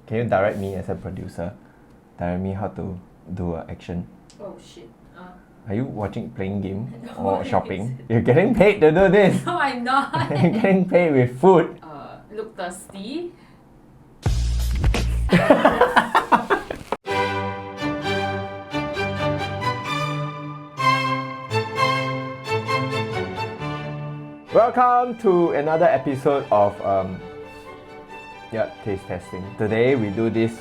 Can you direct me as a producer? Direct me how to do an action. Oh shit. Are you playing game or shopping? You're getting paid to do this. No, I'm not. You're getting paid with food. Look thirsty. Welcome to another episode of taste testing. Today we do this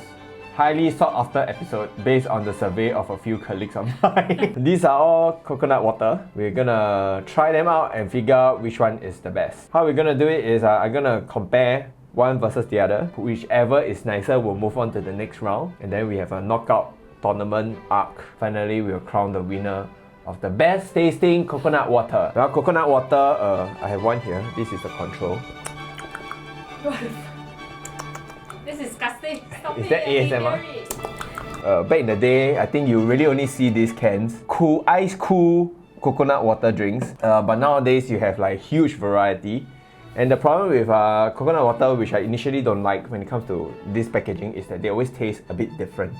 highly sought after episode based on the survey of a few colleagues of mine. These are all coconut water. We're gonna try them out and figure out which one is the best. How we're gonna do it is I'm gonna compare one versus the other. Whichever is nicer will move on to the next round, and then we have a knockout tournament arc. Finally, we'll crown the winner of the best tasting coconut water. Well, coconut water, I have one here. This is the control. This is disgusting. Stop Is it. that ASMR? Back in the day, I think you really only see these cans. Ice cool coconut water drinks. But nowadays you have like huge variety. And the problem with coconut water, which I initially don't like when it comes to this packaging, is that they always taste a bit different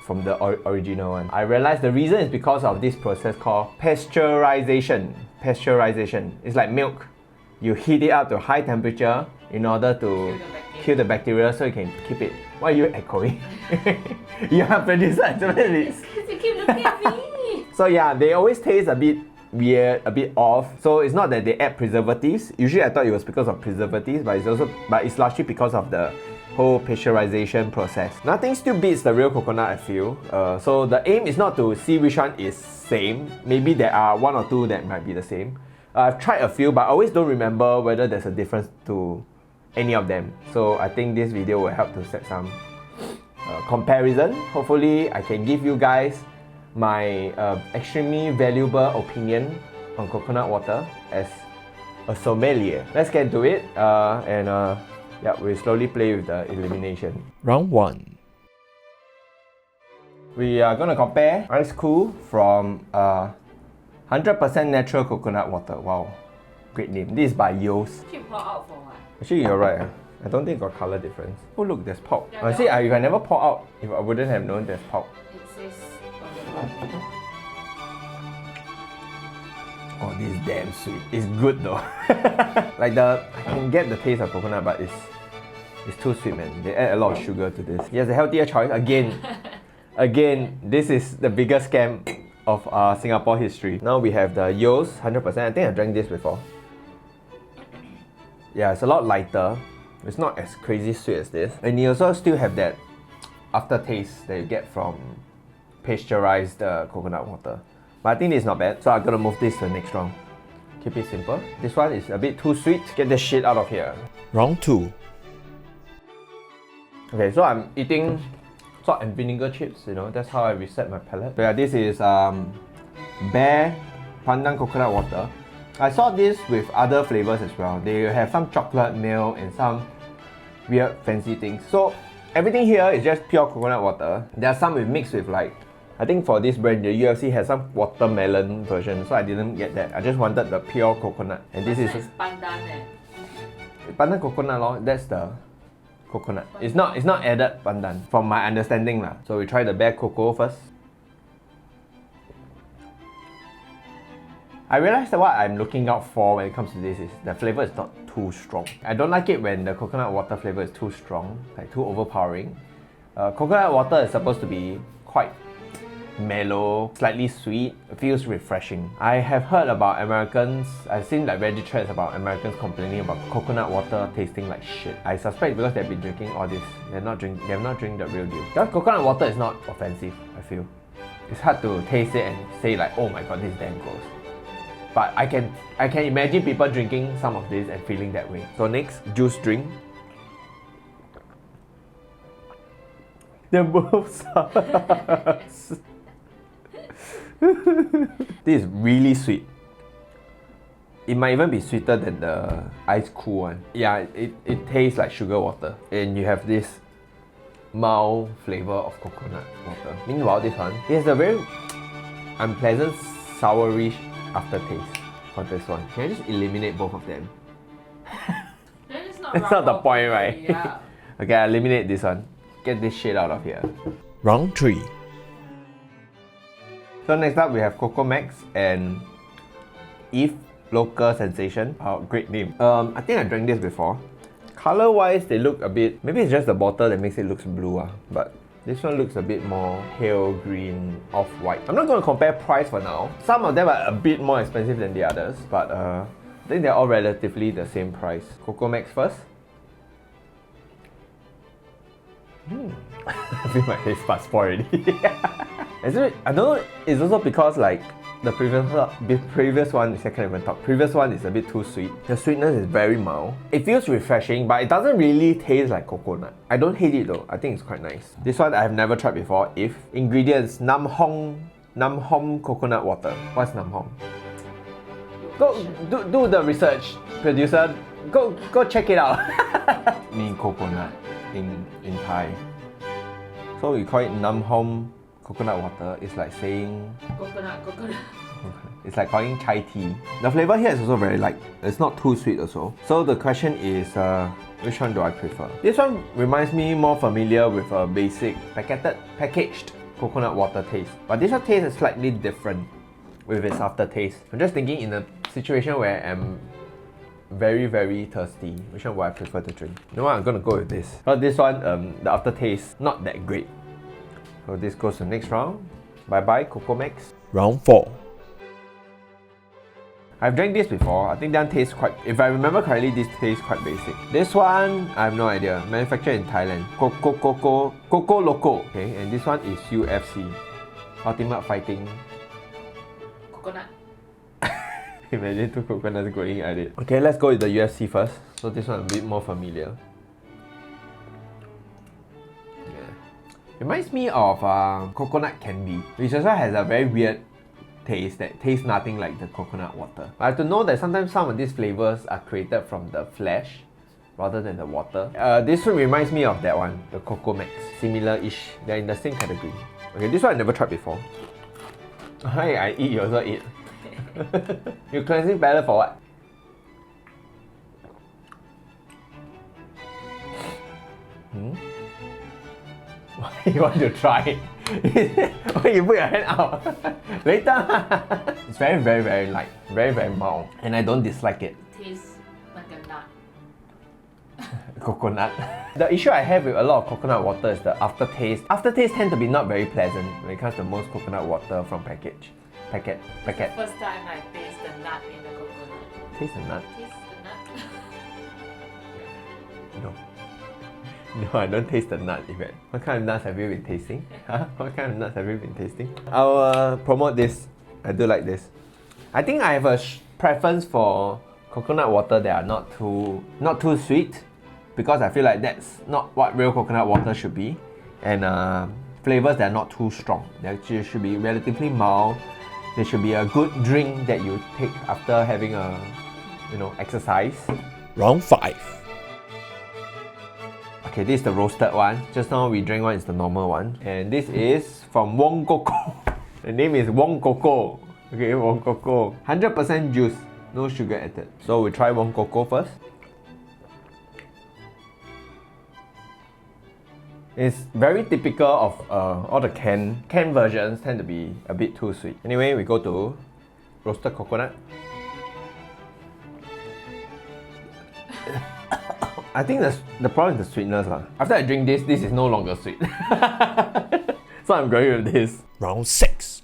from the original one. I realized the reason is because of this process called pasteurization. Pasteurization. It's like milk. You heat it up to high temperature in order to kill the bacteria so you can keep it. Why are you echoing? You are producer. Because you keep looking at me. So yeah, they always taste a bit weird, a bit off. So it's not that they add preservatives. Usually I thought it was because of preservatives, but it's largely because of the whole pasteurization process. Nothing still beats the real coconut, I feel. So the aim is not to see which one is same. Maybe there are one or two that might be the same. I've tried a few, but I always don't remember whether there's a difference to any of them. So I think this video will help to set some comparison. Hopefully I can give you guys my extremely valuable opinion on coconut water as a sommelier. Let's get into it we'll slowly play with the elimination. Round 1. We are gonna compare Ice Cool from 100% natural coconut water. Wow, great name. This is by Yo's. Keep pour out for what? Actually, you're right. I don't think got color difference. Oh look, there's pulp. Yeah, See, if I never pour out, if I wouldn't have known there's pulp. It says on the bottom. Oh, this is damn sweet. It's good though. I can get the taste of coconut, but it's too sweet, man. They add a lot of sugar to this. Yes, a healthier choice. Again, this is the biggest scam of Singapore history. Now we have the Yo's 100%. I think I drank this before. Yeah, it's a lot lighter. It's not as crazy sweet as this. And you also still have that aftertaste that you get from pasteurized coconut water. But I think this is not bad, so I'm gonna move this to the next round. Keep it simple. This one is a bit too sweet. Get this shit out of here. Round 2. Okay, so I'm eating salt and vinegar chips, that's how I reset my palate. So yeah, this is Bear Pandan Coconut Water. I saw this with other flavors as well. They have some chocolate milk and some weird fancy things. So everything here is just pure coconut water. There are some mixed with I think for this brand, the UFC has some watermelon version, so I didn't get that. I just wanted the pure coconut. And this is pandan. Pandan coconut lor, that's the coconut. It's not added pandan, from my understanding lah. So we try the Bear Cocoa first. I realized that what I'm looking out for when it comes to this is the flavor is not too strong. I don't like it when the coconut water flavor is too strong, like too overpowering. Coconut water is supposed to be quite mellow, slightly sweet. It feels refreshing. I have heard about Americans, I've seen Reddit threads about Americans complaining about coconut water tasting like shit. I suspect because they've been drinking all this, they have not drank the real deal. Because coconut water is not offensive, I feel. It's hard to taste it and say oh my god, this is damn gross. But I can imagine people drinking some of this and feeling that way. So next, juice drink. They're both sour. This is really sweet. It might even be sweeter than the Ice Cool one. Yeah, it tastes like sugar water. And you have this mild flavor of coconut water. Meanwhile, this one, it has a very unpleasant sourish aftertaste for this one. Can I just eliminate both of them? Then it's That's not the point, right? Yeah. Okay, I eliminate this one. get this shit out of here. Round 3. So next up we have Cocomax and Eve Local Sensation. Oh, great name. I think I drank this before. Color wise, they look a bit, maybe it's just the bottle that makes it look blue, but this one looks a bit more pale green, off-white. I'm not going to compare price for now. Some of them are a bit more expensive than the others, but I think they're all relatively the same price. Cocomax first. I feel my taste buds spoil already. I don't know, it's also because like the previous one, I can't even talk. Previous one is a bit too sweet. The sweetness is very mild. It feels refreshing, but it doesn't really taste like coconut. I don't hate it though. I think it's quite nice. This one I have never tried before. If ingredients, Namhom coconut water. What's Namhom? Go do the research, producer. Go check it out. Mean coconut in Thai. So we call it Namhom coconut water. It's like saying Coconut. it's like calling chai tea. The flavor here is also very light. It's not too sweet also. So the question is, which one do I prefer? This one reminds me more familiar with a basic packaged coconut water taste. But this one tastes slightly different with its aftertaste. I'm just thinking in a situation where I'm very, very thirsty, which one would I prefer to drink? You know what, I'm gonna go with this. But this one, the aftertaste, not that great. So this goes to the next round. Bye bye, Cocomax. Round 4. I've drank this before. I think that tastes quite, if I remember correctly, this tastes quite basic. This one, I have no idea. Manufactured in Thailand. Coco Loco. Okay, and this one is UFC. Ultimate Fighting. Coconut. Imagine two coconuts going at it. Okay, let's go with the UFC first. So this one a bit more familiar. Reminds me of coconut candy, which also has a very weird taste that tastes nothing like the coconut water. I have to know that sometimes some of these flavors are created from the flesh rather than the water. This one reminds me of that one, the Cocomax. Similar-ish, they're in the same category. Okay, this one I never tried before. Hi, I eat, you also eat. Your cleansing palette for what? Why you want to try? Why you put your hand out? Later. It's very, very, very light. Very, very mild. And I don't dislike it. Tastes like a nut. Coconut. The issue I have with a lot of coconut water is the aftertaste. Aftertaste tend to be not very pleasant when it comes to most coconut water from packet. First time I taste the nut in the coconut. Taste the nut? Taste the nut? No. No, I don't taste the nut, Yvette. What kind of nuts have you been tasting? Huh? What kind of nuts have you been tasting? I'll promote this. I do like this. I think I have a preference for coconut water that are not too sweet, because I feel like that's not what real coconut water should be. And flavors that are not too strong. They actually should be relatively mild. They should be a good drink that you take after having a, exercise. Round 5. Okay, this is the roasted one. Just now we drank one is the normal one. And this is from Wong Coco. The name is Wong Coco. Okay, Wong Coco. 100% juice, no sugar added. So we try Wong Coco first. It's very typical of all the canned versions tend to be a bit too sweet. Anyway, we go to roasted coconut. I think the problem is the sweetness. After I drink this is no longer sweet. So I'm going with this. Round 6.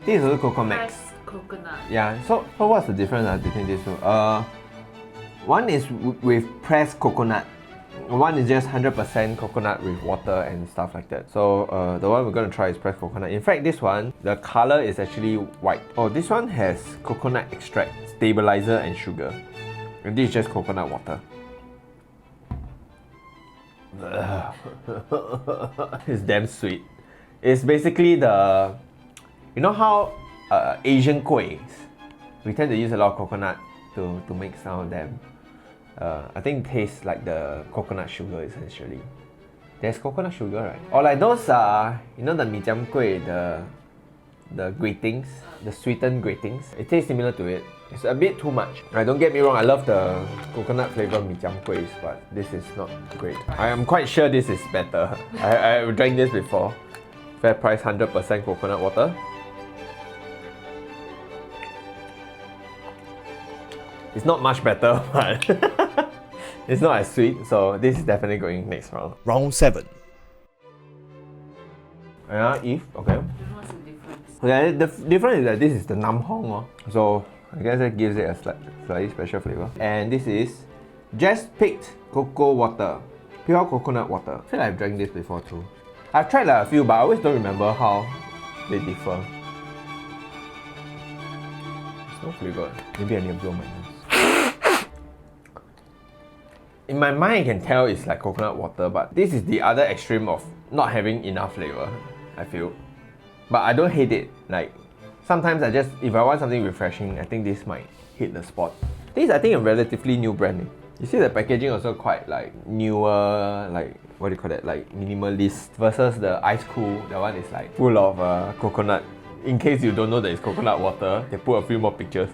This is also Cocomax. Fresh coconut. Yeah, so what's the difference between these two? One is with pressed coconut. One is just 100% coconut with water and stuff like that. So the one we're going to try is pressed coconut. In fact, this one, the color is actually white. Oh, this one has coconut extract, stabilizer and sugar. And this is just coconut water. It's damn sweet. It's basically the... You know how Asian kuehs, we tend to use a lot of coconut to make some of them. I think it tastes like the coconut sugar essentially. There's coconut sugar, right? Or like those, the mee jam kueh, the gratings, the sweetened gratings. It tastes similar to it. It's a bit too much. Don't get me wrong, I love the coconut flavor mee jiang kuis, but this is not great. I am quite sure this is better. I drank this before. FairPrice 100% coconut water. It's not much better, but it's not as sweet, so this is definitely going next round. Round 7. Eve, okay. What's the difference? Okay, the difference is that this is the Namhom, so I guess that gives it a slightly special flavor. And this is just picked cocoa water, pure coconut water. I feel like I've drank this before too. I've tried like a few, but I always don't remember how they differ. There's no flavor. Maybe I need to blow my nose. In my mind, I can tell it's like coconut water, but this is the other extreme of not having enough flavor, I feel. But I don't hate it. Like, sometimes if I want something refreshing, I think this might hit the spot. This is, I think, a relatively new brand. You see the packaging also quite like newer, like, what do you call that, like minimalist, versus the ice cool. That one is like full of coconut. In case you don't know that it's coconut water, they put a few more pictures.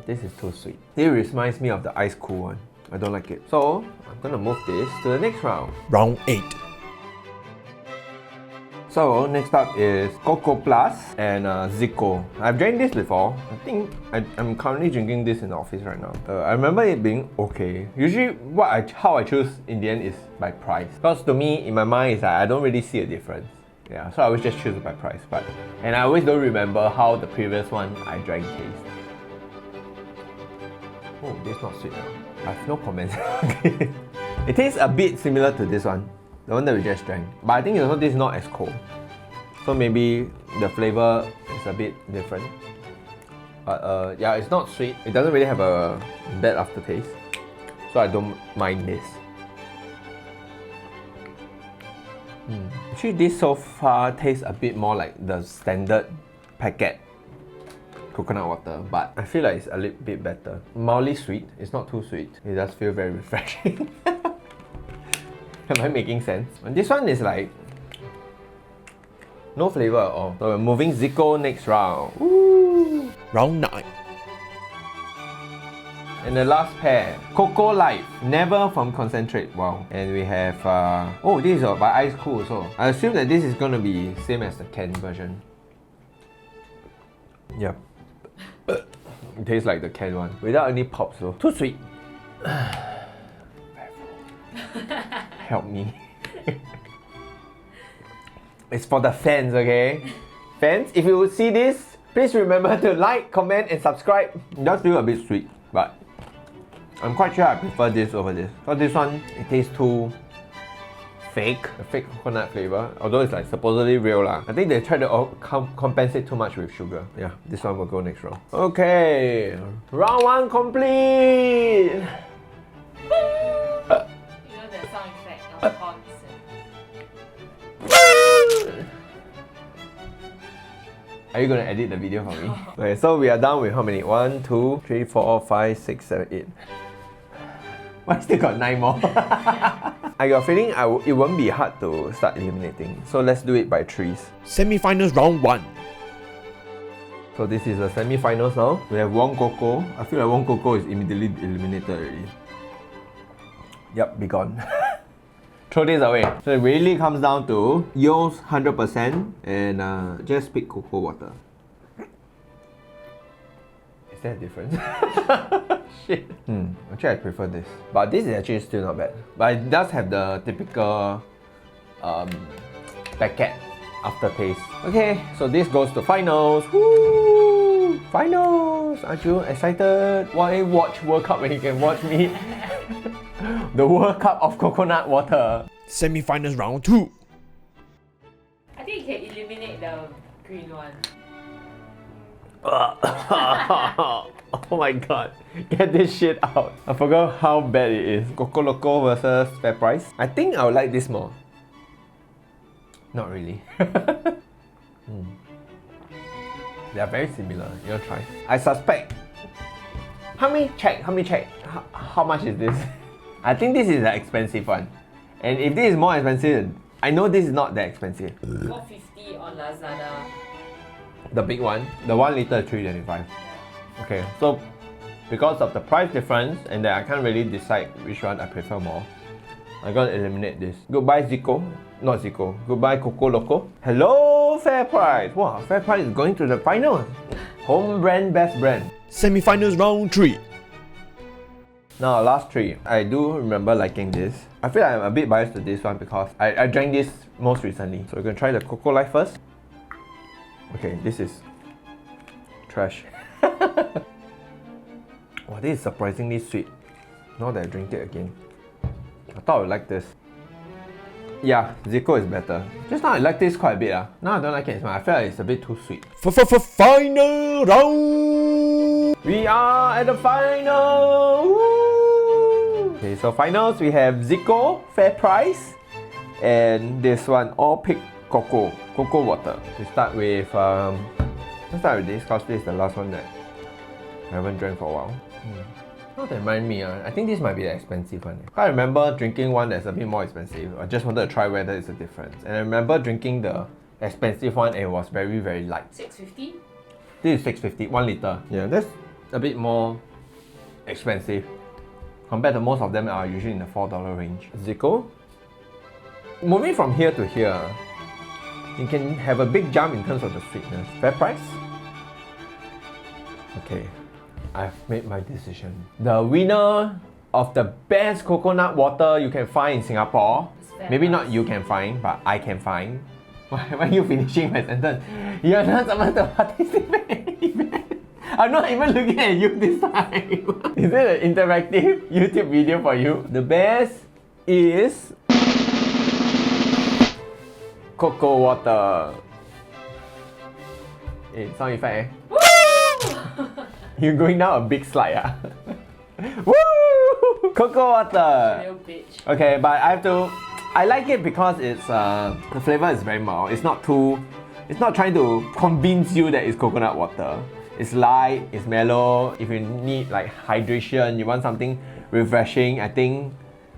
This is too sweet. It reminds me of the ice cool one. I don't like it. So I'm gonna move this to the next round. Round 8. So next up is Coco Plus and Zico. I've drank this before. I think I'm currently drinking this in the office right now. I remember it being okay. Usually how I choose in the end is by price. Because to me, in my mind, is I don't really see a difference. Yeah, so I always just choose by price. And I always don't remember how the previous one I drank tastes. Oh, this is not sweet now. I have no comments. It tastes a bit similar to this one. The one that we just drank. But I think also this is not as cold. So maybe the flavor is a bit different. But yeah, it's not sweet. It doesn't really have a bad aftertaste. So I don't mind this. Actually, this so far tastes a bit more like the standard packet coconut water, but I feel like it's a little bit better. Mildly sweet. It's not too sweet. It does feel very refreshing. Am I making sense? And this one is like no flavor at all. So we're moving Zico next round. Woo! Round 9. And the last pair, Coco Life, never from concentrate. Wow. And we have oh, this is by Ice Cool also. I assume that this is gonna be same as the can version. Yep. It tastes like the can one without any pops though. Too sweet. Help me. It's for the fans, okay? Fans, if you see this, please remember to like, comment and subscribe. It does feel a bit sweet, but I'm quite sure I prefer this over this. Because this one, it tastes too fake, a fake coconut flavor. Although it's like supposedly real lah. I think they try to compensate too much with sugar. Yeah, this one will go next round. Okay, round 1 complete. Sound effect of horns. Are you gonna edit the video for me? Okay, so we are done with how many? 1, 2, 3, 4, 5, 6, 7, 8. Why still got 9 more? I got a feeling it won't be hard to start eliminating. So let's do it by threes. Semi-finals round 1. So this is the semi-finals now. We have Wong Coco. I feel like Wong Coco is immediately eliminated already. Yep, be gone. Throw this away. So it really comes down to Yo's 100% and just pick cocoa water. Is there a difference? Shit. Actually, I prefer this. But this is actually still not bad. But it does have the typical packet aftertaste. Okay, so this goes to finals. Woo! Finals! Aren't you excited? Why watch World Cup when you can watch me? The World Cup of coconut water. Semi-finals round 2. I think you can eliminate the green one. Oh my god, get this shit out. I forgot how bad it is. Coco Loco versus FairPrice. I think I would like this more. Not really. They are very similar. You wanna try? I suspect. Help me check. How much is this? I think this is the expensive one. And if this is more expensive, I know this is not that expensive. 450 on Lazada. The big one. The 1 liter is 3.25. Okay, so because of the price difference and that I can't really decide which one I prefer more, I'm gonna eliminate this. Goodbye Zico. Not Zico. Goodbye Coco Loco. Hello FairPrice. Wow, FairPrice is going to the final. Home brand, best brand. Semi-finals round 3. Now last 3. I do remember liking this. I feel like I'm a bit biased to this one because I drank this most recently. So we're gonna try the Coco Life first. Okay, this is trash. Wow, this is surprisingly sweet. Now that I drink it again. I thought I would like this. Yeah, Zico is better. Just now I like this quite a bit. Now I don't like it as much. I feel like it's a bit too sweet. Final round! We are at the final! Woo! Okay, so finals we have Zico, FairPrice, and this one, all pick Coco water. We start with let's start with this because this is the last one that I haven't drank for a while. Not that remind me, I think this might be the expensive one. I remember drinking one that's a bit more expensive. I just wanted to try whether it's a difference. And I remember drinking the expensive one and it was very, very light. $6.50? This is $6.50, 1 liter. Yeah, that's a bit more expensive. Compared to most of them are usually in the $4 range. Zico. Moving from here to here, you can have a big jump in terms of the sweetness. FairPrice. Okay. I've made my decision. The winner of the best coconut water you can find in Singapore, maybe not you can find, but I can find. Why are you finishing my sentence? You're not supposed to participate. I'm not even looking at you this time. Is it an interactive YouTube video for you? The best is Coco water. Hey, sound effect eh? You're going down a big slide, Woo! Cocoa water. Real bitch. Okay, but I like it because it's the flavor is very mild. It's not trying to convince you that it's coconut water. It's light, it's mellow. If you need like hydration, you want something refreshing, I think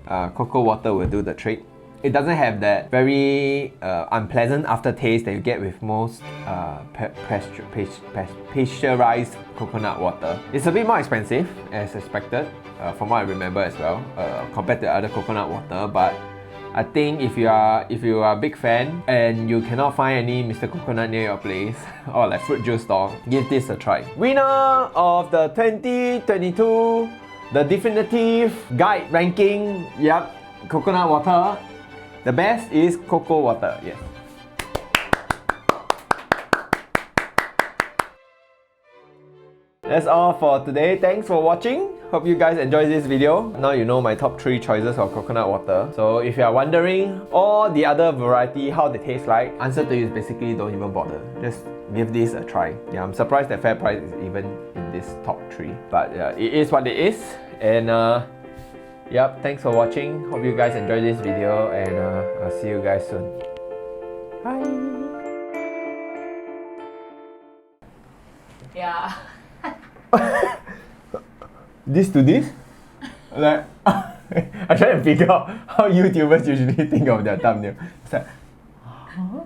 cocoa water will do the trick. It doesn't have that very unpleasant aftertaste that you get with most pasteurized coconut water. It's a bit more expensive as expected, from what I remember as well, compared to other coconut water. But I think if you are a big fan and you cannot find any Mr. Coconut near your place or like fruit juice store, give this a try. Winner of the 2022, the definitive guide ranking. Yep, coconut water. The best is cocoa water, yes. That's all for today. Thanks for watching. Hope you guys enjoyed this video. Now you know my top 3 choices of coconut water. So if you are wondering all the other variety, how they taste like, answer to you is basically don't even bother. Just give this a try. Yeah, I'm surprised that FairPrice is even in this top 3. But it is what it is. And yep, thanks for watching. Hope you guys enjoyed this video and I'll see you guys soon. Bye! Yeah. This to this? Like, I try to figure out how YouTubers usually think of their thumbnail. It's like, huh?